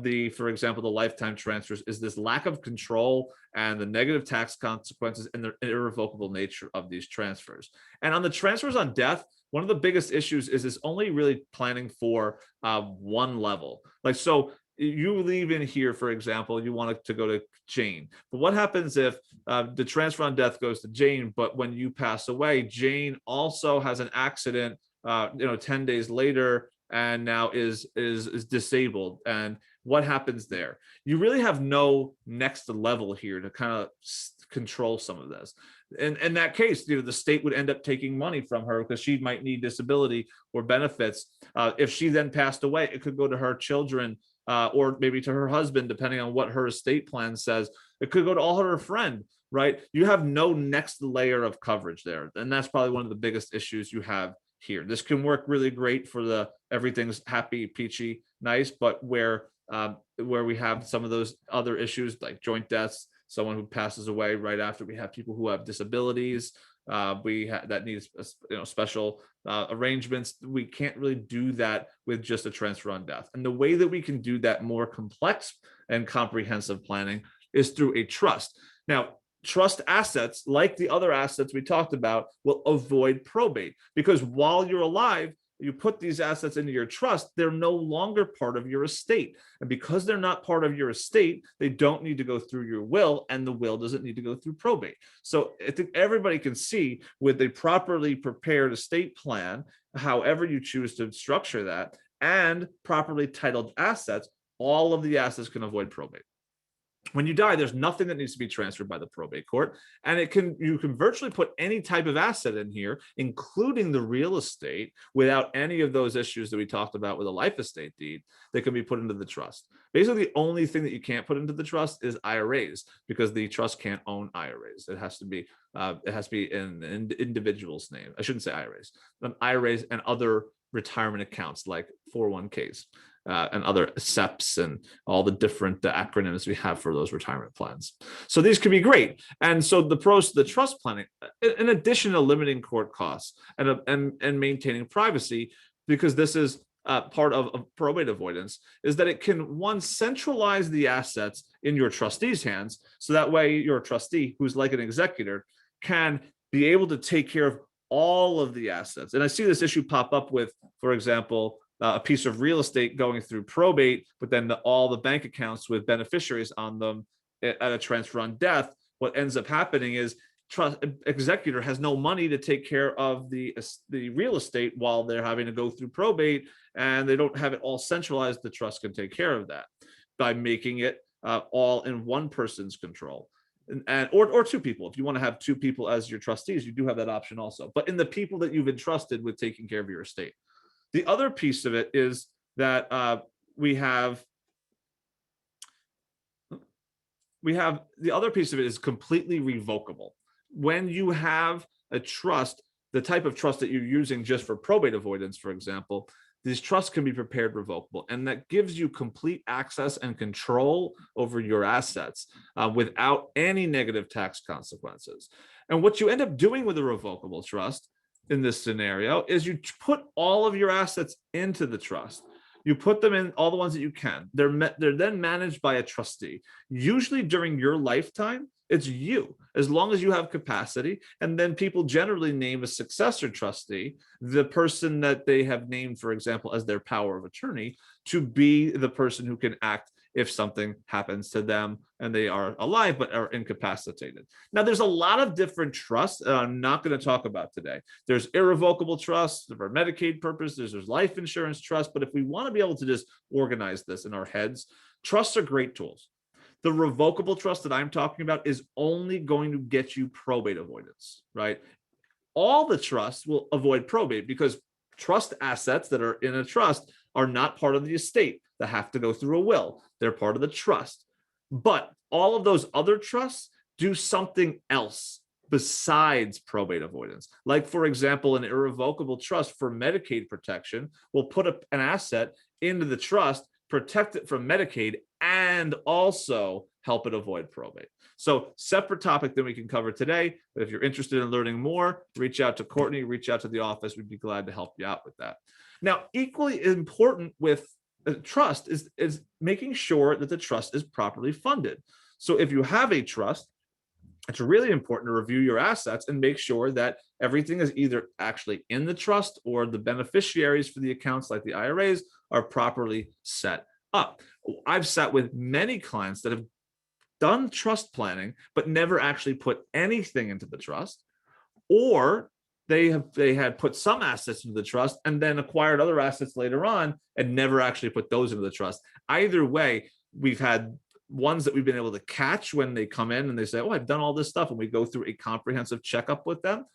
the, for example, the lifetime transfers is this lack of control and the negative tax consequences and the irrevocable nature of these transfers. And on the transfers on death, one of the biggest issues is it's only really planning for one level. Like, so you leave in here, for example, you want it to go to Jane. But what happens if the transfer on death goes to Jane, but when you pass away, Jane also has an accident, 10 days later, and now is disabled? And what happens there? You really have no next level here to kind of control some of this. In that case, the state would end up taking money from her because she might need disability or benefits. If she then passed away, it could go to her children, or maybe to her husband, depending on what her estate plan says. It could go to all her friend, right? You have no next layer of coverage there. And that's probably one of the biggest issues you have here. This can work really great for the everything's happy, peachy, nice, but where we have some of those other issues like joint deaths, someone who passes away right after, we have people who have disabilities, that needs special arrangements. We can't really do that with just a transfer on death. And the way that we can do that more complex and comprehensive planning is through a trust. Now, trust assets, like the other assets we talked about, will avoid probate, because while you're alive, you put these assets into your trust, they're no longer part of your estate. And because they're not part of your estate, they don't need to go through your will, and the will doesn't need to go through probate. So I think everybody can see with a properly prepared estate plan, however you choose to structure that, and properly titled assets, all of the assets can avoid probate. When you die, there's nothing that needs to be transferred by the probate court, and you can virtually put any type of asset in here, including the real estate, without any of those issues that we talked about with a life estate deed that can be put into the trust. Basically, the only thing that you can't put into the trust is IRAs, because the trust can't own IRAs. It has to be in an individual's name. I shouldn't say IRAs, IRAs and other retirement accounts like 401ks. And other SEPs and all the different acronyms we have for those retirement plans. So these could be great. And so the pros to the trust planning, in addition to limiting court costs and maintaining privacy, because this is part of probate avoidance, is that it can, one, centralize the assets in your trustee's hands. So that way your trustee, who's like an executor, can be able to take care of all of the assets. And I see this issue pop up with, for example, a piece of real estate going through probate, but then all the bank accounts with beneficiaries on them at a transfer on death. What ends up happening is executor has no money to take care of the real estate while they're having to go through probate, and they don't have it all centralized. The trust can take care of that by making it all in one person's control. Or two people. If you want to have two people as your trustees, you do have that option also. But in the people that you've entrusted with taking care of your estate. The other piece of it is that the other piece of it is completely revocable. When you have a trust, the type of trust that you're using just for probate avoidance, for example, these trusts can be prepared revocable, and that gives you complete access and control over your assets without any negative tax consequences. And what you end up doing with a revocable trust in this scenario is you put all of your assets into the trust. You put them in, all the ones that you can. They're then managed by a trustee. Usually during your lifetime, it's you, as long as you have capacity. And then people generally name a successor trustee, the person that they have named, for example, as their power of attorney, to be the person who can act if something happens to them and they are alive but are incapacitated. Now, there's a lot of different trusts that I'm not going to talk about today. There's irrevocable trusts for Medicaid purposes, there's life insurance trusts, but if we want to be able to just organize this in our heads, trusts are great tools. The revocable trust that I'm talking about is only going to get you probate avoidance, right? All the trusts will avoid probate because trust assets that are in a trust are not part of the estate that have to go through a will. They're part of the trust. But all of those other trusts do something else besides probate avoidance. Like, for example, an irrevocable trust for Medicaid protection will put an asset into the trust, protect it from Medicaid, and also help it avoid probate. So separate topic that we can cover today. But if you're interested in learning more, reach out to Courtney, reach out to the office. We'd be glad to help you out with that. Now, equally important with a trust is making sure that the trust is properly funded. So if you have a trust, it's really important to review your assets and make sure that everything is either actually in the trust or the beneficiaries for the accounts, like the IRAs, are properly set up. I've sat with many clients that have done trust planning, but never actually put anything into the trust, or they had put some assets into the trust and then acquired other assets later on and never actually put those into the trust. Either way, we've had ones that we've been able to catch when they come in and they say, oh, I've done all this stuff, and we go through a comprehensive checkup with them.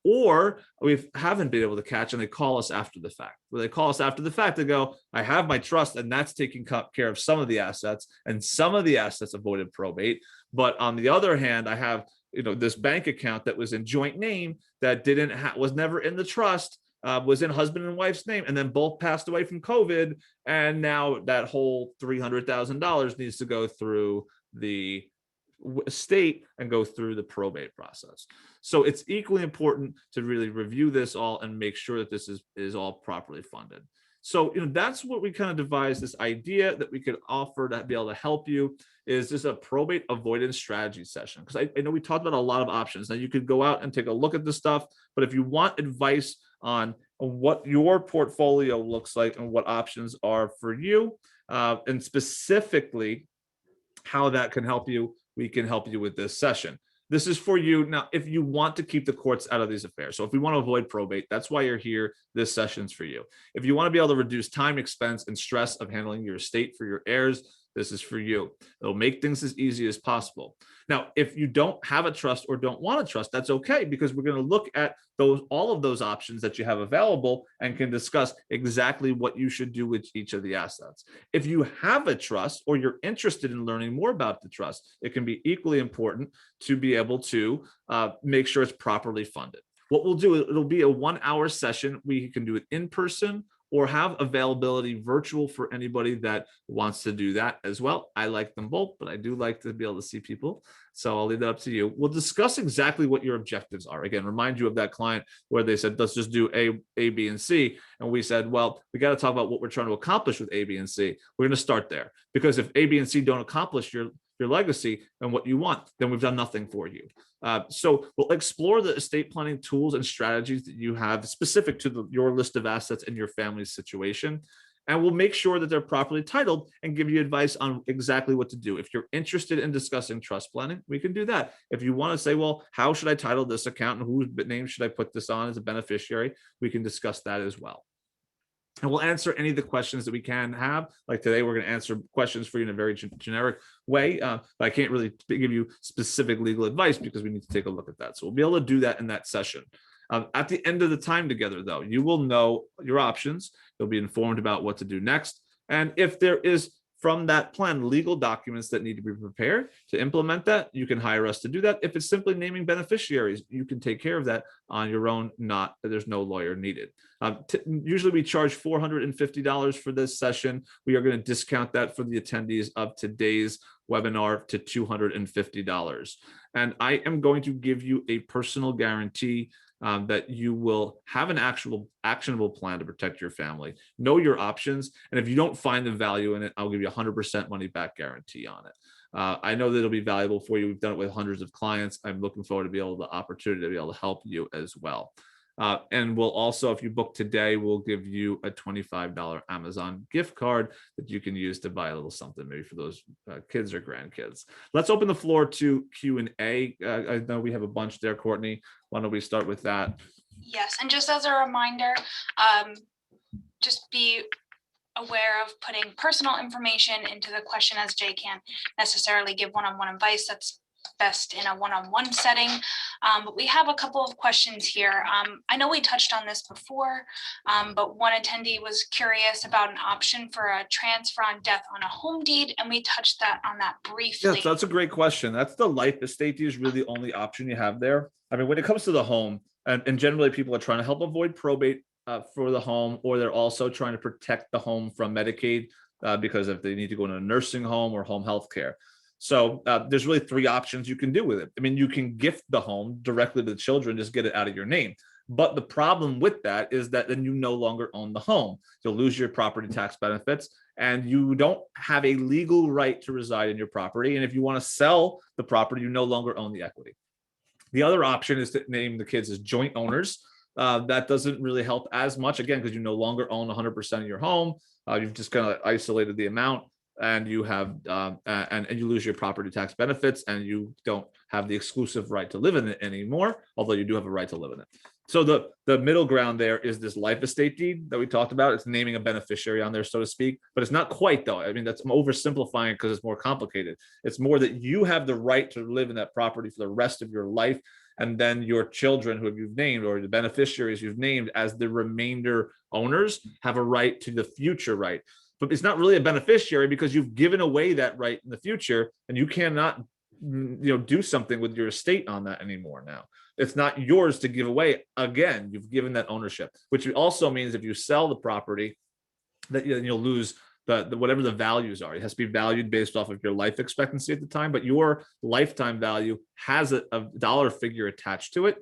Or we haven't been able to catch and they call us after the fact. When they call us after the fact, they go, I have my trust and that's taking care of some of the assets, and some of the assets avoided probate. But on the other hand, I have this bank account that was in joint name that was never in the trust, was in husband and wife's name, and then both passed away from COVID. And now that whole $300,000 needs to go through the estate and go through the probate process. So it's equally important to really review this all and make sure that this is all properly funded. So that's what we kind of devised, this idea that we could offer to be able to help you. Is this a probate avoidance strategy session? Because I know we talked about a lot of options. Now you could go out and take a look at this stuff, but if you want advice on what your portfolio looks like and what options are for you, and specifically how that can help you. We can help you with this session. This is for you. Now, if you want to keep the courts out of these affairs, so if we want to avoid probate, that's why you're here. This session's for you. If you want to be able to reduce time, expense, and stress of handling your estate for your heirs, this is for you. It'll make things as easy as possible. Now, if you don't have a trust or don't want a trust, that's okay, because we're going to look at all of those options that you have available and can discuss exactly what you should do with each of the assets. If you have a trust or you're interested in learning more about the trust, it can be equally important to be able to make sure it's properly funded. What we'll do, it'll be a 1-hour session. We can do it in person or have availability virtual for anybody that wants to do that as well. I like them both, but I do like to be able to see people. So I'll leave that up to you. We'll discuss exactly what your objectives are. Again, remind you of that client where they said, let's just do A, B, and C. And we said, well, we got to talk about what we're trying to accomplish with A, B, and C. We're going to start there, because if A, B, and C don't accomplish your legacy and what you want, then we've done nothing for you. So we'll explore the estate planning tools and strategies that you have specific to your list of assets and your family's situation. And we'll make sure that they're properly titled and give you advice on exactly what to do. If you're interested in discussing trust planning, we can do that. If you want to say, well, how should I title this account and whose name should I put this on as a beneficiary, we can discuss that as well. And we'll answer any of the questions that we can have. Like today, we're going to answer questions for you in a very generic way. But I can't really give you specific legal advice because we need to take a look at that. So we'll be able to do that in that session. At the end of the time together, though, you will know your options. You'll be informed about what to do next. And if there is, from that plan, legal documents that need to be prepared to implement that, you can hire us to do that. If it's simply naming beneficiaries, you can take care of that on your own. There's no lawyer needed. Usually we charge $450 for this session. We are going to discount that for the attendees of today's webinar to $250. And I am going to give you a personal guarantee that you will have an actionable plan to protect your family. Know your options, and if you don't find the value in it, I'll give you 100% money back guarantee on it. I know that it'll be valuable for you. We've done it with hundreds of clients. I'm looking forward to the opportunity to be able to help you as well. And we'll also, if you book today, we'll give you a $25 Amazon gift card that you can use to buy a little something, maybe for those kids or grandkids. Let's open the floor to Q&A. I know we have a bunch there, Courtney. Why don't we start with that? Yes, and just as a reminder, just be aware of putting personal information into the question, as Jay can't necessarily give one-on-one advice. That's best in a one-on-one setting. But we have a couple of questions here. I know we touched on this before, but one attendee was curious about an option for a transfer on death on a home deed, and we touched on that briefly. Yes, that's a great question. That's the life estate deed is really the only option you have there. I mean, when it comes to the home, and generally people are trying to help avoid probate for the home, or they're also trying to protect the home from Medicaid because if they need to go into a nursing home or home health care. So there's really 3 options you can do with it. I mean, you can gift the home directly to the children, just get it out of your name. But the problem with that is that then you no longer own the home. You'll lose your property tax benefits, and you don't have a legal right to reside in your property. And if you want to sell the property, you no longer own the equity. The other option is to name the kids as joint owners. That doesn't really help as much, again, because you no longer own 100% of your home. You've just kind of isolated the amount. And you have and you lose your property tax benefits, and you don't have the exclusive right to live in it anymore, although you do have a right to live in it. So the middle ground there is this life estate deed that we talked about. It's naming a beneficiary on there, so to speak, but it's not quite, though. I mean, I'm oversimplifying because it's more complicated. It's more that you have the right to live in that property for the rest of your life, and then your children who you've named, or the beneficiaries you've named as the remainder owners, have a right to the future right. But it's not really a beneficiary because you've given away that right in the future, and you cannot, do something with your estate on that anymore. Now it's not yours to give away. Again, you've given that ownership, which also means if you sell the property, that you'll lose the whatever the values are. It has to be valued based off of your life expectancy at the time, but your lifetime value has a dollar figure attached to it.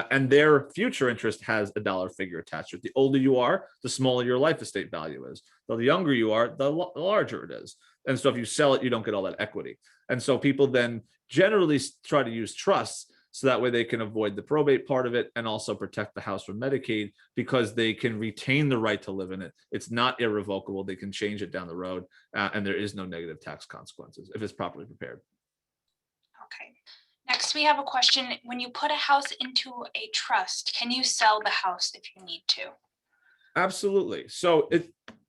And their future interest has a dollar figure attached to it. The older you are, the smaller your life estate value is. The younger you are, the larger it is. And so if you sell it, you don't get all that equity. And so people then generally try to use trusts So that way they can avoid the probate part of it and also protect the house from Medicaid, because they can retain the right to live in it. It's not irrevocable. They can change it down the road, and there is no negative tax consequences if it's properly prepared. Okay. Next, we have a question. When you put a house into a trust, can you sell the house if you need to? Absolutely. So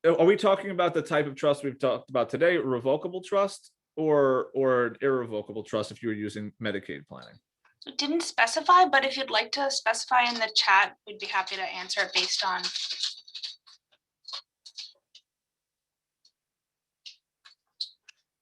are we talking about the type of trust we've talked about today, revocable trust or an irrevocable trust if you were using Medicaid planning? So it didn't specify, but if you'd like to specify in the chat, we'd be happy to answer it based on.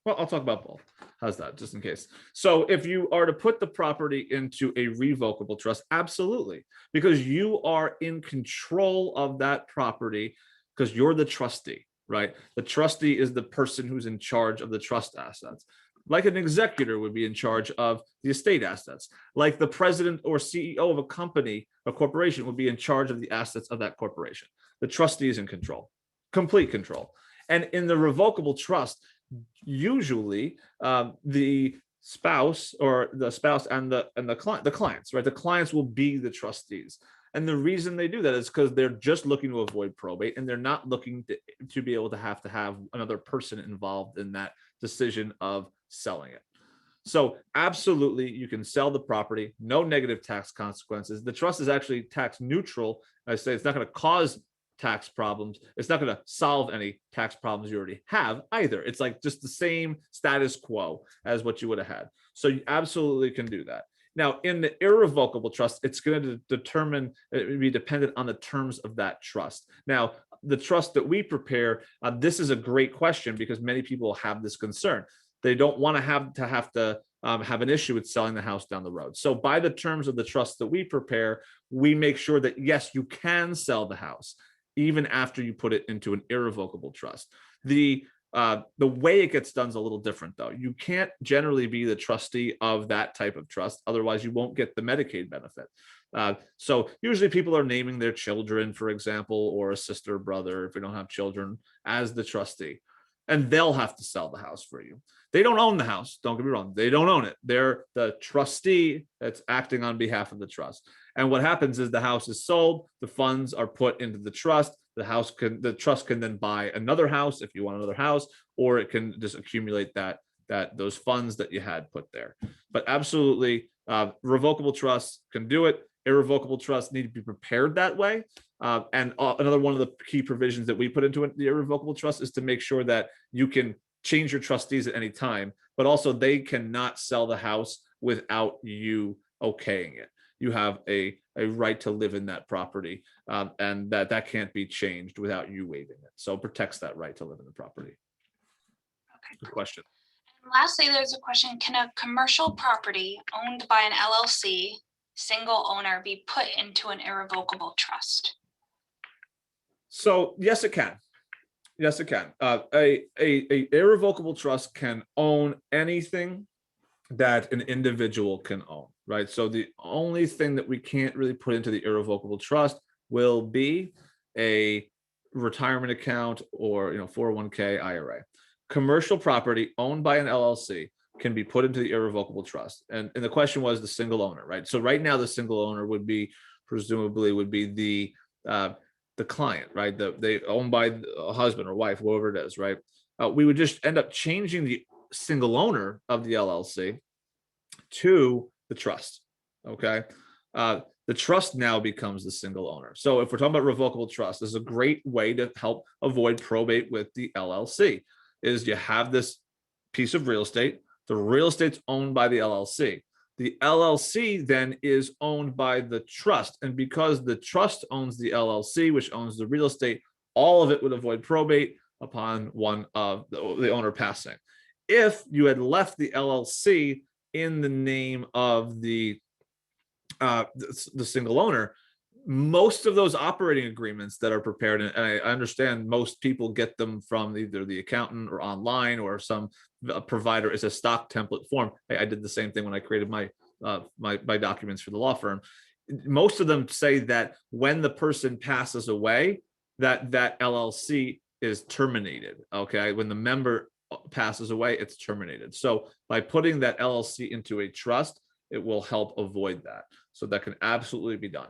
Well, I'll talk about both. How's that, just in case? So if you are to put the property into a revocable trust, absolutely, because you are in control of that property because you're the trustee, right? The trustee is the person who's in charge of the trust assets. Like an executor would be in charge of the estate assets. Like the president or CEO of a company, a corporation, would be in charge of the assets of that corporation. The trustee is in control, complete control. And in the revocable trust, usually the spouse and the clients, right? The clients will be the trustees. And the reason they do that is because they're just looking to avoid probate, and they're not looking to be able to have another person involved in that decision of selling it. So absolutely, you can sell the property, no negative tax consequences. The trust is actually tax neutral. I say it's not going to cause tax problems. It's not going to solve any tax problems you already have either. It's like just the same status quo as what you would have had. So you absolutely can do that. Now, in the irrevocable trust, it's going to be dependent on the terms of that trust. Now, the trust that we prepare, this is a great question because many people have this concern. They don't want to have an issue with selling the house down the road. So by the terms of the trust that we prepare, we make sure that, yes, you can sell the house even after you put it into an irrevocable trust. The way it gets done is a little different, though. You can't generally be the trustee of that type of trust. Otherwise, you won't get the Medicaid benefit. So usually people are naming their children, for example, or a sister or brother, if we don't have children, as the trustee. And they'll have to sell the house for you. They don't own the house. Don't get me wrong. They don't own it. They're the trustee that's acting on behalf of the trust. And what happens is the house is sold. The funds are put into the trust. The trust can then buy another house if you want another house, or it can just accumulate those funds that you had put there. But absolutely, revocable trusts can do it. Irrevocable trusts need to be prepared that way. And another one of the key provisions that we put into the irrevocable trust is to make sure that you can change your trustees at any time, but also they cannot sell the house without you okaying it. You have a right to live in that property, and that can't be changed without you waiving it. So it protects that right to live in the property. Okay. Good question. And lastly, there's a question: can a commercial property owned by an LLC, single owner, be put into an irrevocable trust? So yes, it can. Yes, it can. A irrevocable trust can own anything that an individual can own, right? So the only thing that we can't really put into the irrevocable trust will be a retirement account or 401k IRA. Commercial property owned by an LLC can be put into the irrevocable trust. And the question was the single owner, right? So right now the single owner would be the client, right? They owned by a husband or wife, whoever it is, right? We would just end up changing the single owner of the LLC to the trust. Okay. The trust now becomes the single owner. So if we're talking about revocable trust, this is a great way to help avoid probate with the LLC. Is you have this piece of real estate. The real estate's owned by the LLC. The LLC then is owned by the trust. And because the trust owns the LLC, which owns the real estate, all of it would avoid probate upon one of the owner passing. If you had left the LLC in the name of the single owner, most of those operating agreements that are prepared, and I understand most people get them from either the accountant or online or some provider is a stock template form. I did the same thing when I created my documents for the law firm. Most of them say that when the person passes away, that LLC is terminated. Okay, when the member passes away, it's terminated. So by putting that LLC into a trust, it will help avoid that. So that can absolutely be done.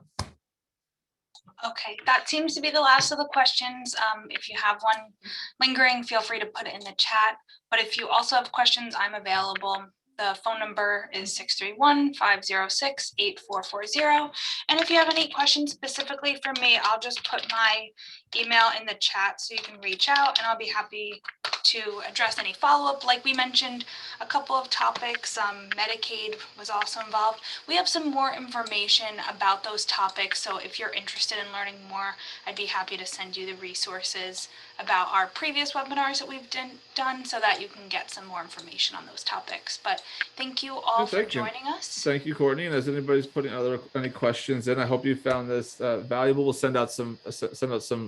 Okay, that seems to be the last of the questions. If you have one lingering, feel free to put it in the chat. But if you also have questions, I'm available. The phone number is 631-506-8440. And if you have any questions specifically for me, I'll just put my email in the chat so you can reach out, and I'll be happy to address any follow-up. Like we mentioned, a couple of topics, Medicaid was also involved. We have some more information about those topics, so if you're interested in learning more, I'd be happy to send you the resources about our previous webinars that we've done so that you can get some more information on those topics. But thank you all for joining us. Thank you, Courtney. And as anybody's putting any questions in, I hope you found this valuable. We'll send out some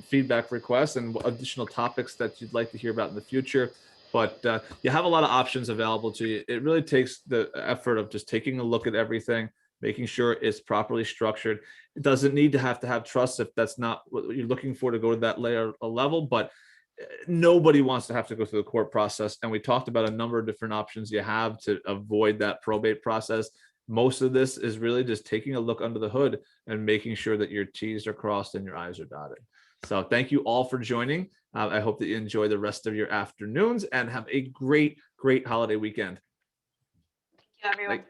feedback requests and additional topics that you'd like to hear about in the future. But you have a lot of options available to you. It really takes the effort of just taking a look at everything, making sure it's properly structured. It doesn't need to have trust if that's not what you're looking for to go to that level, but nobody wants to have to go through the court process. And we talked about a number of different options you have to avoid that probate process. Most of this is really just taking a look under the hood and making sure that your T's are crossed and your I's are dotted. So thank you all for joining. I hope that you enjoy the rest of your afternoons and have a great holiday weekend. Thank you, everyone.